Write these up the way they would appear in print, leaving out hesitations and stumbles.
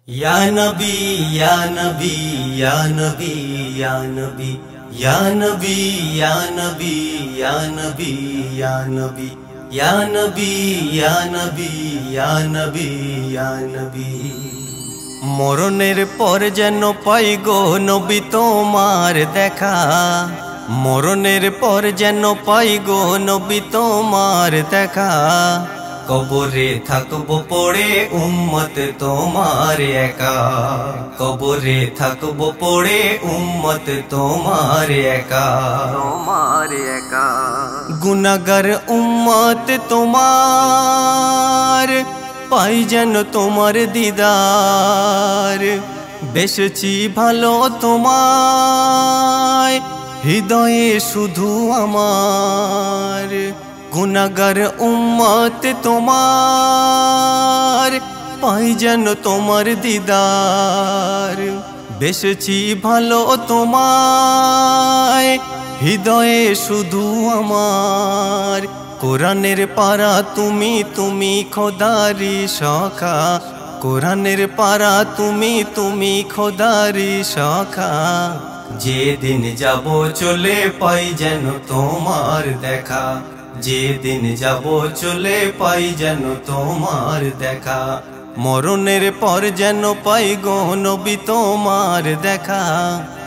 या नबी या नबी या नबी या नबी या नबी या नबी या नबी या नबी या नबी या नबी या नबी या नबी মরণের পর যেন পাই গো নবী তোমার দেখা মরণের পর যেন পাই গো নবী তোমার দেখা কবরে থাকবো পড়ে উম্মত তোমার একা কবরে থাকবো পড়ে উম্মত তোমার একা গুনাহগার উম্মত তোমার পাই যেন তোমার দিদার বেশেছি ভালো তোমায় হৃদয়ে শুধু আমার গুনাহগার উম্মত তোমার পাই যেন তোমার দিদার বেশেছি ভালো তোমায় হৃদয়ে শুধু আমার কোরআনের পারা তুমি তুমি খোদারি সখা কোরআনের পারা তুমি তুমি খোদারি সখা যেদিন যাব চলে পাই যেন তোমার দেখা যেদিন যাব চলে পাই যেন তোমার দেখা মরণের পর যেন পাই গো নবী তোমার দেখা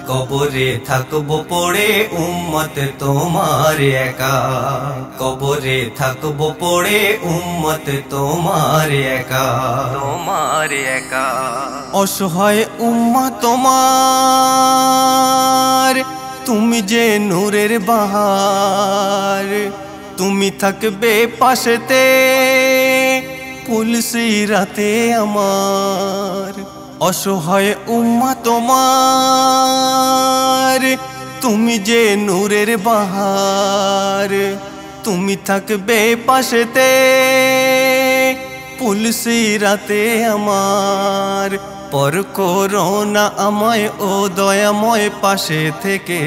কবরে থাকবো পড়ে উম্মত তোমার একা কবরে থাকবো পড়ে উম্মত তোমার একা অসহায় উম্মত তোমার তুমি যে নূরের বাহার তুমি থাকবে পাশেতে পুলসি রাতে আমার অসহায় উম্মত তোমার তুমি যে নূরের বাহার তুমি থাকবে পাশেতে পুলসি রাতে আমার পর করোনা আমায় ও দয়াময় পাশে থেকে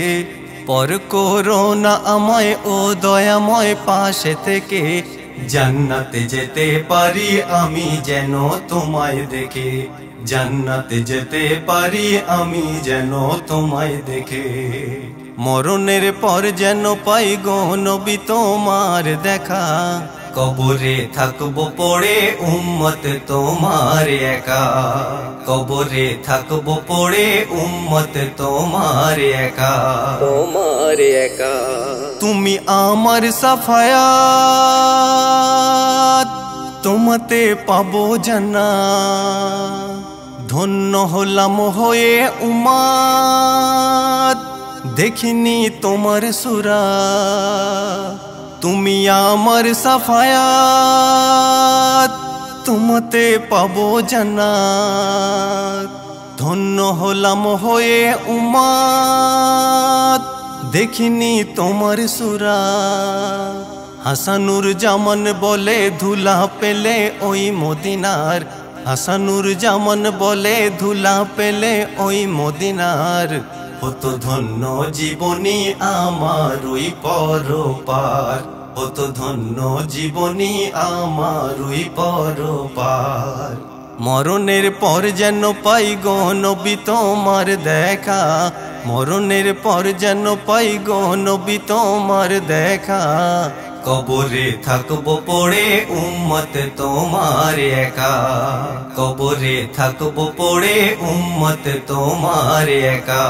পর করোনা আমায় ও দয়াময় পাশে থেকে জান্নাতে যেতে পারি আমি যেন তোমায় দেখে জান্নাতে যেতে পারি আমি যেন তোমায় দেখে মরণের পর যেন পাই গো নবী তোমার দেখা কবরে থাকবো পড়ে উম্মত তোমার একা কবরে থাকবো পড়ে উম্মত তোমার একা তুমি আমার সাফায়াত তোমাতে পাবো জান্নাত ধন্য হলাম হয়ে উম্মত দেখিনি তোমার সূরত তুমি আমার সাফায়াত তোমাতে পাবো জান্নাত ধন্য হলাম হয়ে উম্মত দেখিনি তোমার সূরত হাসানুর জামান বলে ধুলা পেলে ওই মদিনার হাসানুর জামান বলে ধুলা পেলে ওই মদিনার হতো ধন্য জীবনী আমার ওই পরপার হতো ধন্য জীবনী আমার ওই পরপার মরণের পর যেন পাই গো নবী তোমার দেখা মরণের পর যেন পাই গো নবী তোমার দেখা কবরে থাকবো পড়ে উম্মত তোমার একা কবরে থাকবো পড়ে উম্মত তোমার একা।